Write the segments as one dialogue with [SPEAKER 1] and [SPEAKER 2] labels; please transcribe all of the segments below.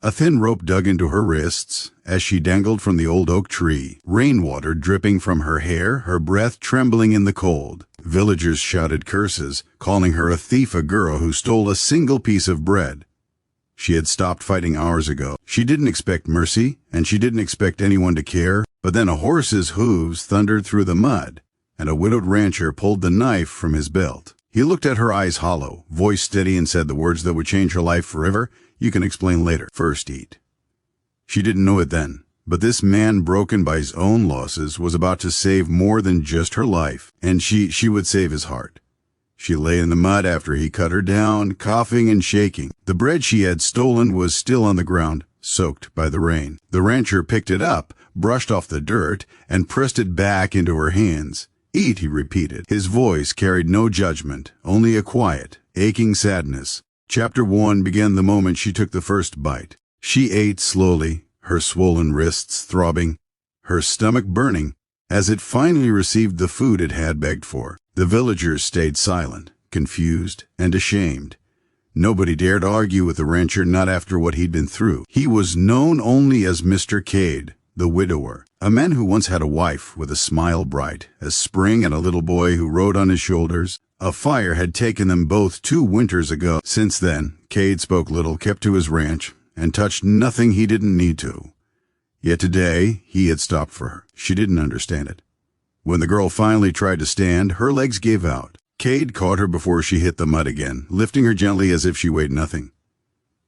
[SPEAKER 1] A thin rope dug into her wrists as she dangled from the old oak tree, rainwater dripping from her hair, her breath trembling in the cold. Villagers shouted curses, calling her a thief, a girl who stole a single piece of bread. She had stopped fighting hours ago. She didn't expect mercy, and she didn't expect anyone to care, but then a horse's hooves thundered through the mud, and a widowed rancher pulled the knife from his belt. He looked at her, eyes hollow, voice steady, and said the words that would change her life forever. You can explain later. First eat. She didn't know it then, but this man, broken by his own losses, was about to save more than just her life, and she would save his heart. She lay in the mud after he cut her down, coughing and shaking. The bread she had stolen was still on the ground, soaked by the rain. The rancher picked it up, brushed off the dirt, and pressed it back into her hands. Eat, he repeated. His voice carried no judgment, only a quiet, aching sadness. Chapter 1 began the moment she took the first bite. She ate slowly, her swollen wrists throbbing, her stomach burning, as it finally received the food it had begged for. The villagers stayed silent, confused and ashamed. Nobody dared argue with the rancher, not after what he'd been through. He was known only as Mr. Cade, the widower, a man who once had a wife with a smile bright as spring and a little boy who rode on his shoulders. A fire had taken them both 2 winters ago. Since then, Cade spoke little, kept to his ranch, and touched nothing he didn't need to. Yet today, he had stopped for her. She didn't understand it. When the girl finally tried to stand, her legs gave out. Cade caught her before she hit the mud again, lifting her gently as if she weighed nothing.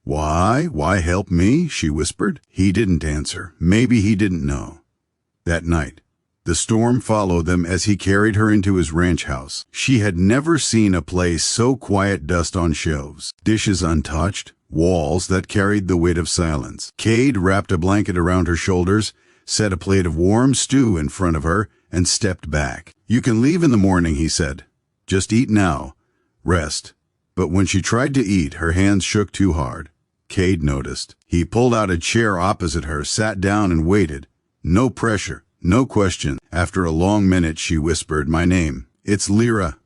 [SPEAKER 1] Why help me?" she whispered. He didn't answer. Maybe he didn't know. That night, the storm followed them as he carried her into his ranch house. She had never seen a place so quiet, dust on shelves, dishes untouched, walls that carried the weight of silence. Cade wrapped a blanket around her shoulders, set a plate of warm stew in front of her, and stepped back. "You can leave in the morning," he said. "Just eat now. Rest." But when she tried to eat, her hands shook too hard. Cade noticed. He pulled out a chair opposite her, sat down, and waited. No pressure, no question. After a long minute, she whispered, "My name. It's Lyra."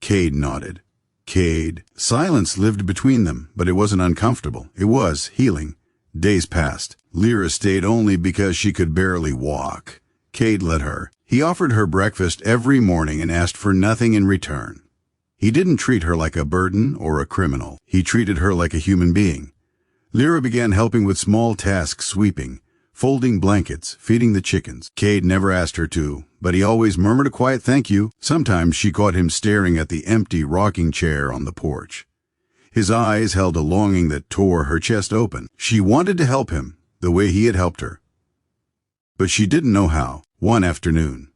[SPEAKER 1] Cade nodded. Cade. Silence lived between them, but it wasn't uncomfortable. It was healing. Days passed. Lyra stayed only because she could barely walk. Cade let her. He offered her breakfast every morning and asked for nothing in return. He didn't treat her like a burden or a criminal. He treated her like a human being. Lyra began helping with small tasks, sweeping, folding blankets, feeding the chickens. Cade never asked her to, but he always murmured a quiet thank you. Sometimes she caught him staring at the empty rocking chair on the porch. His eyes held a longing that tore her chest open. She wanted to help him, the way he had helped her. But she didn't know how. One afternoon,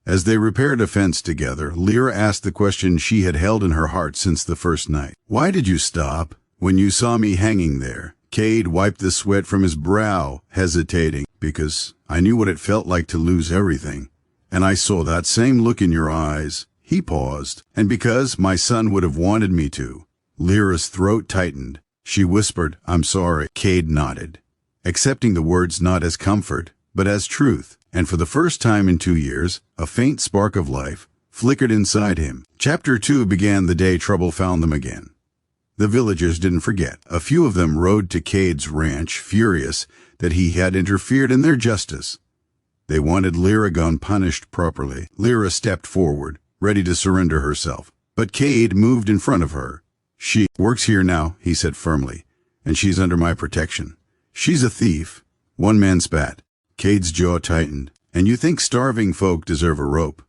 [SPEAKER 1] as they repaired a fence together, Lyra asked the question she had held in her heart since the first night. "Why did you stop when you saw me hanging there?" Cade wiped the sweat from his brow, hesitating. "Because I knew what it felt like to lose everything, and I saw that same look in your eyes." He paused. "And because my son would have wanted me to." Lyra's throat tightened. She whispered, "I'm sorry." Cade nodded, accepting the words not as comfort, but as truth. And for the first time in 2 years, a faint spark of life flickered inside him. Chapter 2 began the day trouble found them again. The villagers didn't forget. A few of them rode to Cade's ranch, furious that he had interfered in their justice. They wanted Lyra gone, punished properly. Lyra stepped forward, ready to surrender herself. But Cade moved in front of her. "She works here now," he said firmly, "and she's under my protection. She's a thief." One man spat. Cade's jaw tightened. "And you think starving folk deserve a rope?"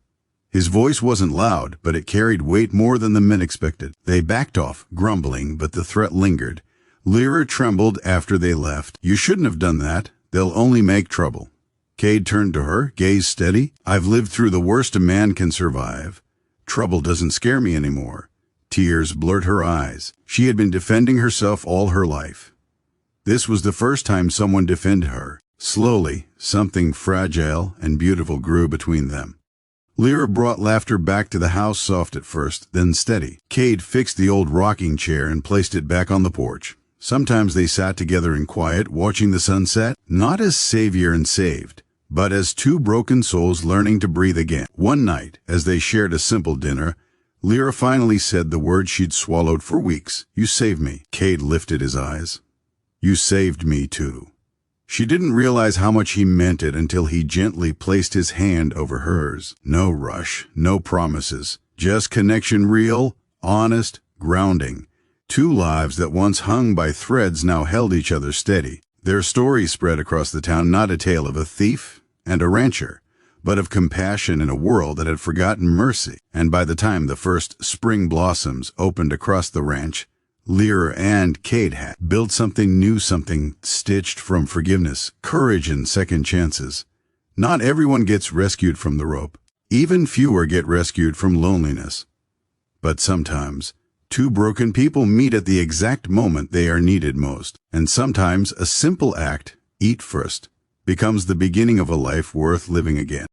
[SPEAKER 1] His voice wasn't loud, but it carried weight more than the men expected. They backed off, grumbling, but the threat lingered. Lyra trembled after they left. "You shouldn't have done that. They'll only make trouble." Cade turned to her, gaze steady. "I've lived through the worst a man can survive. Trouble doesn't scare me anymore." Tears blurred her eyes. She had been defending herself all her life. This was the first time someone defended her. Slowly, something fragile and beautiful grew between them. Lyra brought laughter back to the house, soft at first, then steady. Cade fixed the old rocking chair and placed it back on the porch. Sometimes they sat together in quiet, watching the sunset, not as savior and saved, but as 2 broken souls learning to breathe again. One night, as they shared a simple dinner, Lyra finally said the word she'd swallowed for weeks. "You saved me." Cade lifted his eyes. You saved me too." She didn't realize how much he meant it until he gently placed his hand over hers. No rush, no promises, just connection, real, honest, grounding. Two lives that once hung by threads now held each other steady. Their story spread across the town, not a tale of a thief and a rancher, but of compassion in a world that had forgotten mercy. And by the time the first spring blossoms opened across the ranch, Lear and Kate had built something new, something stitched from forgiveness, courage, and second chances. Not everyone gets rescued from the rope. Even fewer get rescued from loneliness. But sometimes, two broken people meet at the exact moment they are needed most. And sometimes a simple act, eat first, becomes the beginning of a life worth living again.